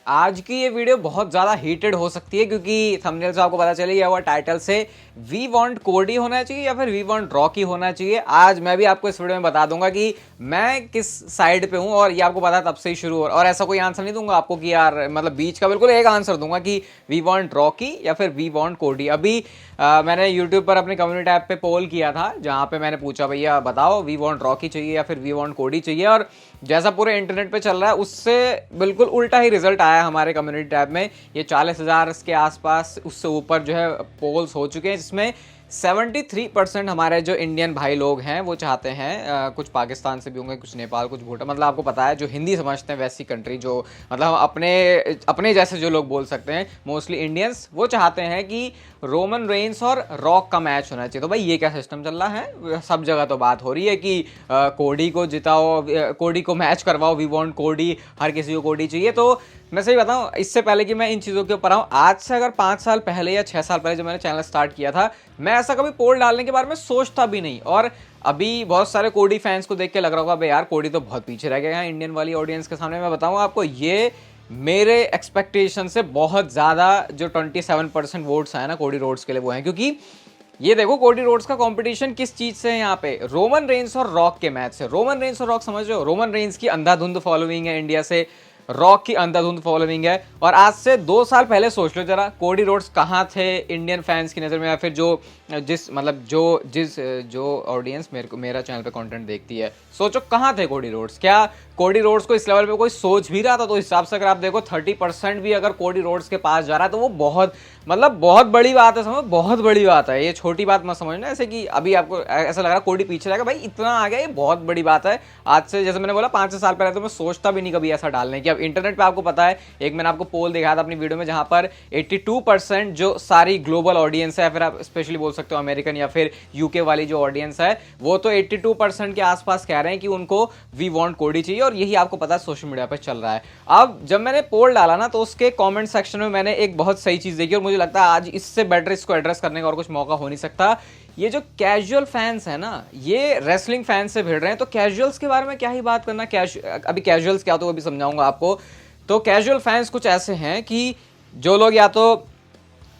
आज की ये वीडियो बहुत ज़्यादा हीटेड हो सकती है क्योंकि थंबनेल से आपको पता चल गया हुआ टाइटल से वी वांट कोडी होना चाहिए या फिर वी वांट रॉकी होना चाहिए। आज मैं भी आपको इस वीडियो में बता दूंगा कि मैं किस साइड पे हूं और ये आपको पता तब से ही शुरू हो। और ऐसा कोई आंसर नहीं दूंगा आपको कि यार मतलब बीच का बिल्कुल एक आंसर दूंगा कि वी वांट रॉकी या फिर वी वांट कोडी। अभी मैंने यूट्यूब पर अपनी कम्युनिटी ऐप पे पोल किया था जहां पे मैंने पूछा भैया बताओ वी वांट रॉकी चाहिए या फिर वी वांट कोडी चाहिए, और जैसा पूरे इंटरनेट पे चल रहा है उससे बिल्कुल उल्टा ही रिजल्ट आया हमारे कम्युनिटी टैब में। ये 40,000 के आसपास उससे ऊपर जो है पोल्स हो चुके हैं, जिसमें 73% हमारे जो इंडियन भाई लोग हैं वो चाहते हैं, कुछ पाकिस्तान से भी होंगे, कुछ नेपाल, कुछ भूटान, मतलब आपको पता है जो हिंदी समझते हैं वैसी कंट्री, जो मतलब अपने अपने जैसे जो लोग बोल सकते हैं मोस्टली इंडियंस, वो चाहते हैं कि रोमन रेंस और रॉक का मैच होना चाहिए। तो भाई ये क्या सिस्टम चल रहा है? सब जगह तो बात हो रही है कि कोडी को जिताओ, कोडी को मैच करवाओ, वी वांट कोडी, हर किसी को कोडी चाहिए। तो मैं सही बताऊं, इससे पहले कि मैं इन चीज़ों के ऊपर आऊँ, आज से अगर 5 साल पहले या 6 साल पहले जब मैंने चैनल स्टार्ट किया था, मैं ऐसा कभी पोल डालने के बारे में सोचता भी नहीं। और अभी बहुत सारे कोडी फैंस को देख के लग रहा होगा भाई यार कोडी तो बहुत पीछे रह गया है इंडियन वाली ऑडियंस के सामने। मैं बताऊँ आपको, ये मेरे एक्सपेक्टेशन से बहुत ज़्यादा जो 27% वोट्स हैं ना कोडी रोड्स के लिए, वो हैं। क्योंकि ये देखो कोडी रोड्स का कंपटीशन किस चीज से है यहाँ पे, रोमन रेंस और रॉक के मैच से। रोमन रेंस और रॉक समझ रहे हो? रोमन रेंस की अंधाधुंध फॉलोइंग है इंडिया से, रॉक की अंधाधुंध फॉलोइंग है। और आज से 2 साल पहले सोच लो जरा, कोडी रोड्स कहाँ थे इंडियन फैंस की नज़र में, या फिर जो ऑडियंस मेरा चैनल पे कंटेंट देखती है, सोचो कहाँ थे कोडी रोड्स। क्या कोडी रोड्स को इस लेवल पे कोई सोच भी रहा था? तो इस हिसाब से अगर आप देखो 30% भी अगर कोडी रोड्स के पास जा रहा है तो वो बहुत बहुत बड़ी बात है, समझो, बहुत बड़ी बात है। ये छोटी बात मत समझना ऐसे कि अभी आपको ऐसा लग रहा है कोडी पीछे रहेगा। भाई इतना आ गया, ये बहुत बड़ी बात है। आज से जैसे मैंने बोला 5 साल पहले तो मैं सोचता भी नहीं कभी ऐसा डालने की। अब इंटरनेट पे आपको पता है, एक मैंने आपको पोल दिखाया था अपनी वीडियो में जहां पर 82% जो सारी ग्लोबल ऑडियंस है, फिर आप स्पेशली बोल सकते हो अमेरिकन या फिर यूके वाली जो ऑडियंस है, वो तो 82% के आसपास कह रहे हैं कि उनको वी वांट कोडी चाहिए। और यही आपको पता है सोशल मीडिया पर चल रहा है। अब जब मैंने पोल डाला ना तो उसके कॉमेंट सेक्शन में मैंने एक बहुत सही चीज देखी, और मुझे लगता है आज इससे बेटर इसको एड्रेस करने का और कुछ मौका हो नहीं सकता। ये जो कैजुअल फैंस है ना, ये रेसलिंग फैंस से भिड़ रहे हैं। तो कैजुअल्स के बारे में क्या ही बात करना, अभी कैजुअल्स क्या होता है वो भी समझाऊंगा आपको। तो कैजुअल फैंस कुछ ऐसे हैं कि जो लोग या तो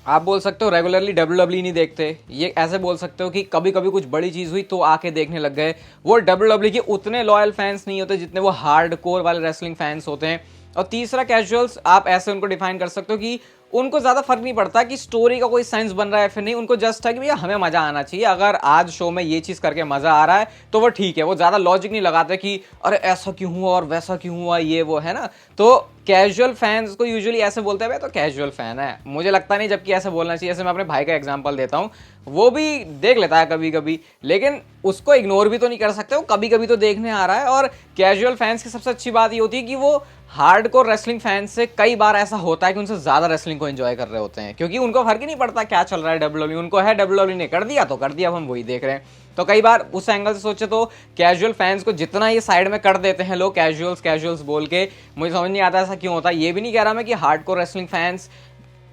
आप बोल सकते हो रेगुलरली WWE नहीं देखते, ये ऐसे बोल सकते हो कि कभी कभी कुछ बड़ी चीज हुई तो आके देखने लग गए। वो WWE के उतने लॉयल फैंस नहीं होते जितने वो हार्ड कोर वाले रेसलिंग फैंस होते हैं। और तीसरा कैजुअल्स, आप ऐसे उनको डिफाइन कर सकते हो कि उनको ज्यादा फर्क नहीं पड़ता कि स्टोरी का कोई सेंस बन रहा है फिर नहीं, उनको जस्ट है कि भैया हमें मजा आना चाहिए। अगर आज शो में ये चीज करके मजा आ रहा है तो वो ठीक है। वो ज्यादा लॉजिक नहीं लगाते कि अरे ऐसा क्यों हुआ और वैसा क्यों हुआ, ये वो है ना। तो कैजुअल फैंस को यूजुअली ऐसे बोलते हैं तो कैजुअल फैन है, मुझे लगता नहीं जबकि ऐसे बोलना चाहिए। ऐसे मैं अपने भाई का एग्जांपल देता हूँ, वो भी देख लेता है कभी कभी, लेकिन उसको इग्नोर भी तो नहीं कर सकते, वो कभी कभी तो देखने आ रहा है। और कैजुअल फैंस की सबसे अच्छी बात ये होती है कि वो हार्डकोर रेसलिंग फैंस से कई बार ऐसा होता है कि उनसे ज्यादा रेसलिंग को एंजॉय कर रहे होते हैं, क्योंकि उनको फर्क ही नहीं पड़ता क्या चल रहा है WWE, उनको है WWE ने कर दिया तो कर दिया, अब हम वही देख रहे हैं। तो कई बार उस एंगल से सोचे तो कैजुअल फैंस को जितना ये साइड में कर देते हैं लोग कैजुअल्स बोल के, मुझे समझ नहीं आता ऐसा क्यों होता है। ये भी नहीं कह रहा मैं कि hardcore wrestling fans,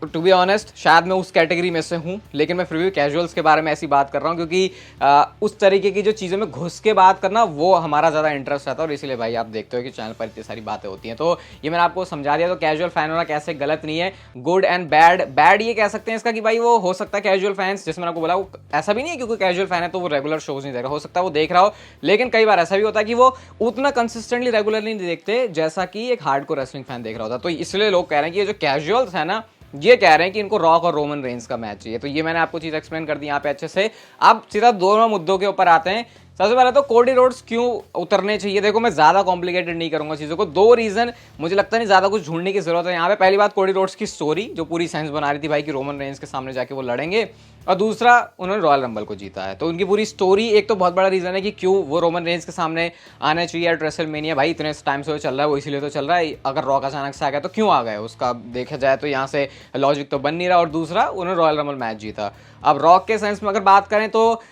to be honest शायद मैं उस कैटेगरी में से हूँ, लेकिन मैं फिर भी कैजुअल्स के बारे में ऐसी बात कर रहा हूँ क्योंकि उस तरीके की जो चीज़ों में घुस के बात करना वो हमारा ज़्यादा इंटरेस्ट रहता है। और इसीलिए भाई आप देखते हो कि चैनल पर इतनी सारी बातें होती हैं। तो ये मैंने आपको समझा दिया। तो कैजुअल फैन होना कैसे गलत नहीं है, गुड एंड बैड। बैड ये कह सकते हैं इसका कि भाई वो हो सकता है कैजुअल फैंस, जैसे मैंने आपको बोला, वो ऐसा भी नहीं है क्योंकि कैजुअल फैन है तो वो रेगुलर शोज नहीं देख रहा, हो सकता है वो देख रहा हो, लेकिन कई बार ऐसा भी होता है कि वो उतना कंसिस्टेंटली रेगुलरली नहीं देखते जैसा कि एक हार्डकोर रेसलिंग फैन देख रहा होता। तो इसलिए लोग कह रहे हैं कि ये जो कैजुअल्स है ना, ये कह रहे हैं कि इनको रॉक और रोमन रेंस का मैच चाहिए। तो ये मैंने आपको चीज एक्सप्लेन कर दी यहाँ पे अच्छे से। अब सीधा दोनों मुद्दों के ऊपर आते हैं। सबसे पहले तो कोडी रोड्स क्यों उतरने चाहिए। देखो मैं ज्यादा कॉम्प्लिकेटेड नहीं करूंगा चीजों को, 2 रीजन मुझे लगता नहीं ज्यादा कुछ ढूंढने की जरूरत है यहाँ पे। पहली बात, कोडी रोड्स की स्टोरी जो पूरी सेंस बना रही थी भाई कि रोमन रेंस के सामने जाके वो लड़ेंगे, और दूसरा उन्होंने रॉयल रंबल को जीता है। तो उनकी पूरी स्टोरी एक तो बहुत बड़ा रीजन है कि क्यों वो रोमन रेंस के सामने आना चाहिए एट रेसलमेनिया। भाई इतने टाइम से वो चल रहा है, वो इसीलिए तो चल रहा है। अगर रॉक अचानक से आ गया तो क्यों आ गए, उसका देखा जाए तो यहाँ से लॉजिक तो बन नहीं रहा। और दूसरा, उन्होंने रॉयल रंबल मैच जीता। अब रॉक के सेंस में अगर बात करें तो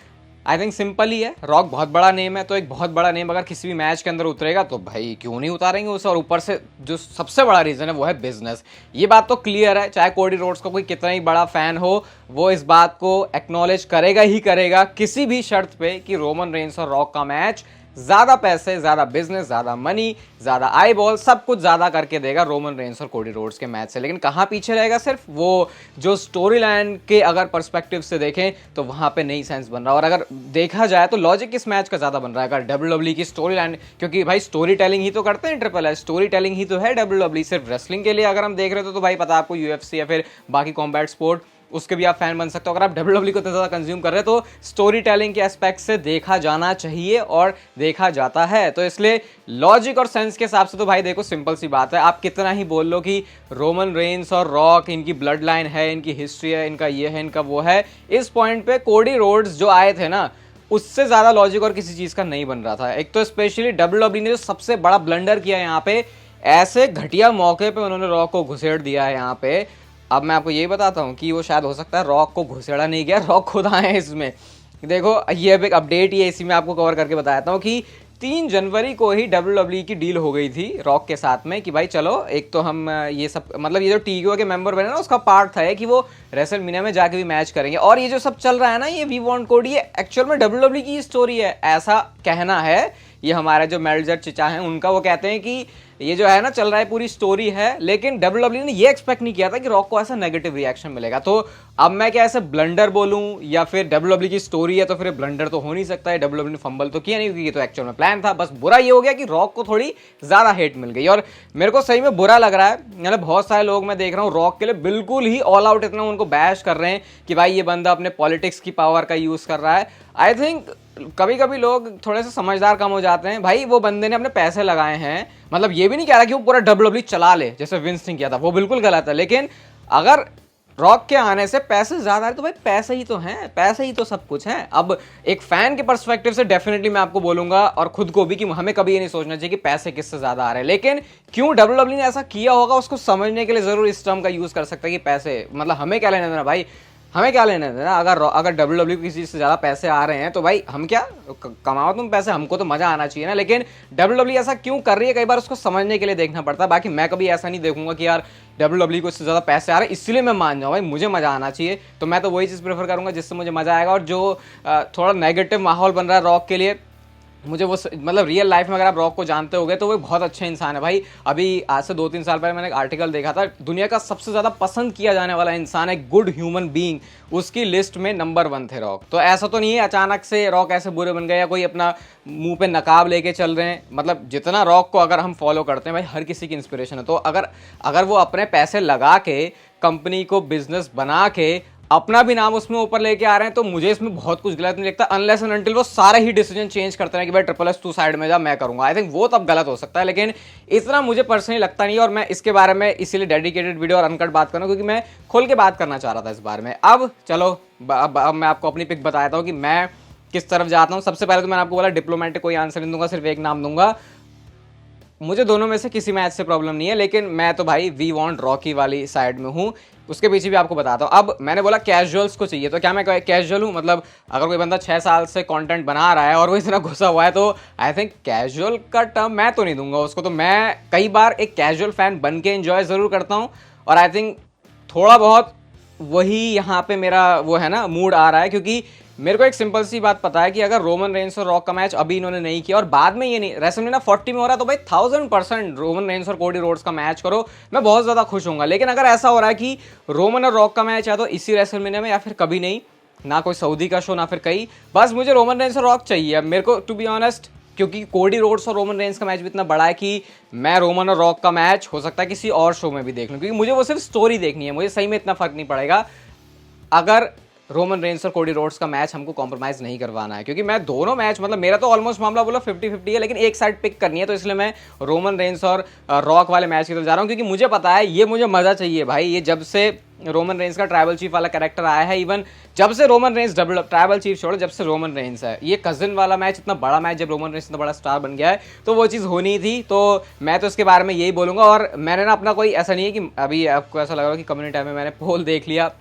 आई थिंक सिंपल ही है, रॉक बहुत बड़ा नेम है, तो एक बहुत बड़ा नेम अगर किसी भी मैच के अंदर उतरेगा तो भाई क्यों नहीं उतारेंगे उसे। और ऊपर से जो सबसे बड़ा रीजन है वो है बिजनेस। ये बात तो क्लियर है, चाहे कोडी रोड्स का कोई कितना ही बड़ा फैन हो, वो इस बात को एक्नॉलेज करेगा ही करेगा किसी भी शर्त पे कि रोमन रेंस और रॉक का मैच ज्यादा पैसे, ज्यादा बिजनेस, ज्यादा मनी, ज्यादा आई बॉल, सब कुछ ज्यादा करके देगा रोमन रेंस और कोडी रोड्स के मैच से। लेकिन कहाँ पीछे रहेगा? सिर्फ वो जो स्टोरी लाइन के अगर पर्सपेक्टिव से देखें तो वहां पे नहीं सेंस बन रहा। और अगर देखा जाए तो लॉजिक किस मैच का ज्यादा बन रहा है? अगर डब्ल्यूडब्ल्यू की स्टोरी लाइन, क्योंकि भाई स्टोरी टेलिंग ही तो करते हैं ट्रिपल एच, स्टोरी टेलिंग ही तो है डब्ल्यूडब्ल्यू। सिर्फ रेसलिंग के लिए अगर हम देख रहे तो भाई पता है आपको, यूएफसी या फिर बाकी कॉम्बैट स्पोर्ट, उसके भी आप फैन बन सकते हो। अगर आप डब्ल्यूडब्ल्यू को इतना ज़्यादा कंज्यूम कर रहे हैं तो स्टोरी टेलिंग के एस्पेक्ट से देखा जाना चाहिए और देखा जाता है। तो इसलिए लॉजिक और सेंस के हिसाब से तो भाई देखो सिंपल सी बात है, आप कितना ही बोल लो कि रोमन रेंस और रॉक इनकी ब्लड लाइन है, इनकी हिस्ट्री है, इनका ये है, इनका वो है, इस पॉइंट पे कोडी रोड्स जो आए थे ना, उससे ज़्यादा लॉजिक और किसी चीज़ का नहीं बन रहा था। एक तो स्पेशली डब्ल्यूडब्ल्यू ने जो सबसे बड़ा ब्लंडर किया यहाँ पे, ऐसे घटिया मौके पे उन्होंने रॉक को घुसेड़ दिया है यहाँ पे। अब मैं आपको यही बताता हूँ कि वो शायद हो सकता है रॉक को घुसेड़ा नहीं गया, रॉक खुद आए हैं इसमें। देखो ये अब एक अपडेट ही है, इसी में आपको कवर करके बताता हूँ कि 3 जनवरी को ही डब्ल्यूडब्ल्यू की डील हो गई थी रॉक के साथ में कि भाई चलो एक तो हम ये सब, मतलब ये जो टीक्यू के मेंबर बने ना, उसका पार्ट था कि वो रेसलमेनिया में जाके भी मैच करेंगे। और ये जो सब चल रहा है ना, ये वी वांट कोडी, ये एक्चुअल में डब्ल्यूडब्ल्यू की स्टोरी है, ऐसा कहना है। ये हमारे जो मेल्जर चिचा हैं उनका, वो कहते हैं कि ये जो है ना चल रहा है पूरी स्टोरी है। लेकिन डब्ल्यूडब्ल्यू ने ये एक्सपेक्ट नहीं किया था कि रॉक को ऐसा नेगेटिव रिएक्शन मिलेगा। तो अब मैं क्या ऐसे ब्लंडर बोलूं, या फिर डब्ल्यूडब्ल्यू की स्टोरी है तो फिर ब्लंडर तो हो नहीं सकता है, डब्ल्यूडब्ल्यू ने फंबल तो किया नहीं, क्योंकि ये तो एक्चुअल में प्लान था। बस बुरा ये हो गया कि रॉक को थोड़ी ज्यादा हेट मिल गई, और मेरे को सही में बुरा लग रहा है। मतलब बहुत सारे लोग मैं देख रहा हूँ रॉक के लिए बिल्कुल ही ऑल आउट इतना उनको बैश कर रहे हैं कि भाई ये बंदा अपने पॉलिटिक्स की पावर का यूज कर रहा है। आई थिंक कभी कभी लोग थोड़े से समझदार कम हो जाते हैं। भाई वो बंदे ने अपने पैसे लगाए हैं, मतलब ये भी नहीं कह रहा कि वो पूरा डब्ल्यूडब्ल्यू चला ले जैसे विंस ने किया था, वो बिल्कुल गलत है। लेकिन अगर रॉक के आने से पैसे ज्यादा है तो भाई पैसे ही तो हैं, पैसे ही तो सब कुछ है। अब एक फैन के पर्सपेक्टिव से डेफिनेटली मैं आपको बोलूंगा, और खुद को भी, कि हमें कभी ये नहीं सोचना चाहिए कि पैसे किससे ज्यादा आ रहे हैं। लेकिन क्यों डब्ल्यूडब्ल्यू ने ऐसा किया होगा उसको समझने के लिए जरूर इस टर्म का यूज कर सकता है कि पैसे, मतलब हमें क्या लेना देना भाई, हमें क्या लेना देना। अगर डब्ल्यूडब्ल्यू किसी से ज़्यादा पैसे आ रहे हैं तो भाई हम क्या, कमाओ तुम पैसे, हमको तो मज़ा आना चाहिए ना। लेकिन डब्ल्यूडब्ल्यू ऐसा क्यों कर रही है, कई बार उसको समझने के लिए देखना पड़ता है। बाकी मैं कभी ऐसा नहीं देखूंगा कि यार डब्ल्यूडब्ल्यू को इससे ज़्यादा पैसे आ रहे हैं इसलिए मैं मान जाऊँ, भाई मुझे मज़ा आना चाहिए। तो मैं तो वही चीज़ प्रेफर करूँगा जिससे मुझे मज़ा आएगा। और जो थोड़ा नेगेटिव माहौल बन रहा है रॉक के लिए, मुझे वो मतलब रियल लाइफ में अगर आप रॉक को जानते होगे तो वो बहुत अच्छा इंसान है भाई। अभी आज से 2-3 साल पहले मैंने एक आर्टिकल देखा था, दुनिया का सबसे ज़्यादा पसंद किया जाने वाला इंसान है, गुड ह्यूमन बीइंग, उसकी लिस्ट में नंबर 1 थे रॉक। तो ऐसा तो नहीं है अचानक से रॉक ऐसे बुरे बन गए या कोई अपना मुंह पे नकाब लेके चल रहे हैं। मतलब जितना रॉक को अगर हम फॉलो करते हैं भाई, हर किसी की इंस्पिरेशन है। तो अगर वो अपने पैसे लगा के कंपनी को बिजनेस बना के अपना भी नाम उसमें ऊपर लेके आ रहे हैं, तो मुझे इसमें बहुत कुछ गलत नहीं लगता, अनलेस एंड अनटिल वो सारे ही डिसीजन चेंज करते हैं कि भाई ट्रिपल एच तू साइड में जा, मैं करूंगा। आई थिंक वो तब गलत हो सकता है, लेकिन इतना मुझे पर्सनली लगता नहीं। और मैं इसके बारे में इसीलिए डेडिकेटेड वीडियो और अनकट बात करूँ, क्योंकि मैं खुल के बात करना चाह रहा था इस बारे में। अब चलो अब मैं आपको अपनी पिक बताता हूँ कि मैं किस तरफ जाता हूँ। सबसे पहले तो मैंने आपको बोला डिप्लोमेटिक कोई आंसर नहीं दूंगा, सिर्फ एक नाम दूंगा। मुझे दोनों में से किसी मैच से प्रॉब्लम नहीं है, लेकिन मैं तो भाई वी वांट रॉकी वाली साइड में हूँ। उसके पीछे भी आपको बताता हूँ। अब मैंने बोला कैजुअल्स को चाहिए, तो क्या मैं कैजुअल हूँ? मतलब अगर कोई बंदा 6 साल से कंटेंट बना रहा है और वो इतना घुसा हुआ है, तो आई थिंक कैजुअल का टर्म मैं तो नहीं दूंगा उसको। तो मैं कई बार एक कैजुअल फैन बन के एंजॉय ज़रूर करता हूँ, और आई थिंक थोड़ा बहुत वही यहाँ पे मेरा वो है ना मूड आ रहा है। क्योंकि मेरे को एक सिंपल सी बात पता है कि अगर रोमन रेंस और रॉक का मैच अभी इन्होंने नहीं किया और बाद में ये नहीं, रेसलमेनिया 40 में हो रहा है, तो भाई 1000% रोमन रेंस और कोडी रोड्स का मैच करो, मैं बहुत ज़्यादा खुश हूँगा। लेकिन अगर ऐसा हो रहा है कि रोमन और रॉक का मैच है तो इसी रेसलमेनिया में, या फिर कभी नहीं, ना कोई सऊदी का शो ना फिर कहीं, बस मुझे रोमन रेंस और रॉक चाहिए अब मेरे को, टू बी ऑनेस्ट। क्योंकि कोडी रोड्स और रोमन रेंस का मैच भी इतना बड़ा है कि मैं रोमन और रॉक का मैच हो सकता है किसी और शो में भी देख लूँ, क्योंकि मुझे वो सिर्फ स्टोरी देखनी है। मुझे सही में इतना फर्क नहीं पड़ेगा अगर रोमन रेंस और कोडी रोड्स का मैच हमको कॉम्प्रोमाइज़ नहीं करवाना है। क्योंकि मैं दोनों मैच, मतलब मेरा तो ऑलमोस्ट मामला बोला 50-50 है, लेकिन एक साइड पिक करनी है, तो इसलिए मैं रोमन रेंस और रॉक वाले मैच की तरफ जा रहा हूँ। क्योंकि मुझे पता है ये मुझे मज़ा चाहिए भाई। ये जब से रोमन रेंस का ट्राइबल चीफ वाला कैरेक्टर आया है, इवन जब से रोमन रेंस ट्राइबल चीफ छोड़ो, जब से रोमन रेंस है, ये कजिन वाला मैच इतना बड़ा मैच, जब रोमन रेंस इतना बड़ा स्टार बन गया है, तो वो चीज़ होनी थी। तो मैं तो इसके बारे में यही बोलूँगा। और मैंने ना अपना कोई ऐसा नहीं है कि अभी आपको ऐसा लग रहा है कि कम्युनिटी में मैंने पोल देख लिया,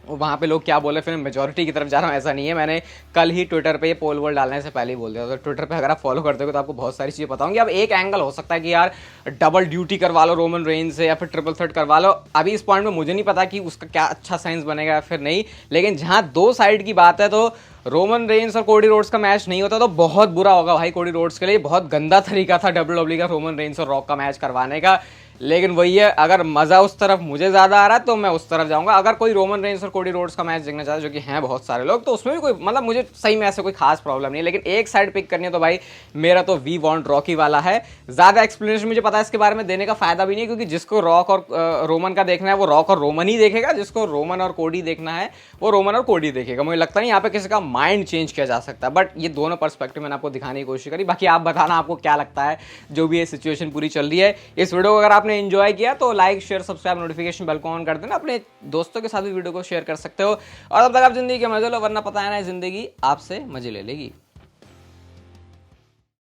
वहाँ पे लोग क्या बोले फिर मेजॉरिटी की तरफ जा रहा हूँ, ऐसा नहीं है। मैंने कल ही ट्विटर पे ये पोल वोल डालने से पहले ही बोल दिया। तो ट्विटर पे अगर आप फॉलो करते हो तो आपको बहुत सारी चीज़ें पता होंगी। अब एक एंगल हो सकता है कि यार डबल ड्यूटी करवा लो रोमन रेंज से, या फिर ट्रिपल थ्रेट करवा लो। अभी इस पॉइंट में मुझे नहीं पता कि उसका क्या अच्छा साइंस बनेगा या फिर नहीं, लेकिन जहाँ 2 साइड की बात है, तो रोमन रेंस और कोडी रोड्स का मैच नहीं होता तो बहुत बुरा होगा भाई कोडी रोड्स के लिए। बहुत गंदा तरीका था WWE का रोमन रेंस और रॉक का मैच करवाने का। लेकिन वही है, अगर मजा उस तरफ मुझे ज्यादा आ रहा है तो मैं उस तरफ जाऊंगा। अगर कोई रोमन रेंस और कोडी रोड्स का मैच देखना चाहता है, जो कि हैं बहुत सारे लोग, तो उसमें भी कोई मतलब मुझे सही में ऐसे कोई खास प्रॉब्लम नहीं है। लेकिन एक साइड पिक करनी है तो भाई मेरा तो वी वांट रॉकी वाला है। ज्यादा एक्सप्लेनेशन मुझे पता है इसके बारे में देने का फायदा भी नहीं है, क्योंकि जिसको रॉक और रोमन का देखना है वो रॉक और रोमन ही देखेगा, जिसको रोमन और कोडी देखना है वो रोमन और कोडी देखेगा। मुझे लगता नहीं यहाँ पे किसी का माइंड चेंज किया जा सकता है। बट ये दोनों पर्सपेक्टिव मैंने आपको दिखाने की कोशिश करी। बाकी आप बताना आपको क्या लगता है जो भी ये सिचुएशन पूरी चल रही है। इस वीडियो को अगर आपने एंजॉय किया तो like share subscribe notification bell को ऑन कर देना। अपने दोस्तों के साथ भी वीडियो को शेयर कर सकते हो। और अब तक आप जिंदगी के मजे लो, वरना पता है ना जिंदगी आपसे मजे ले लेगी।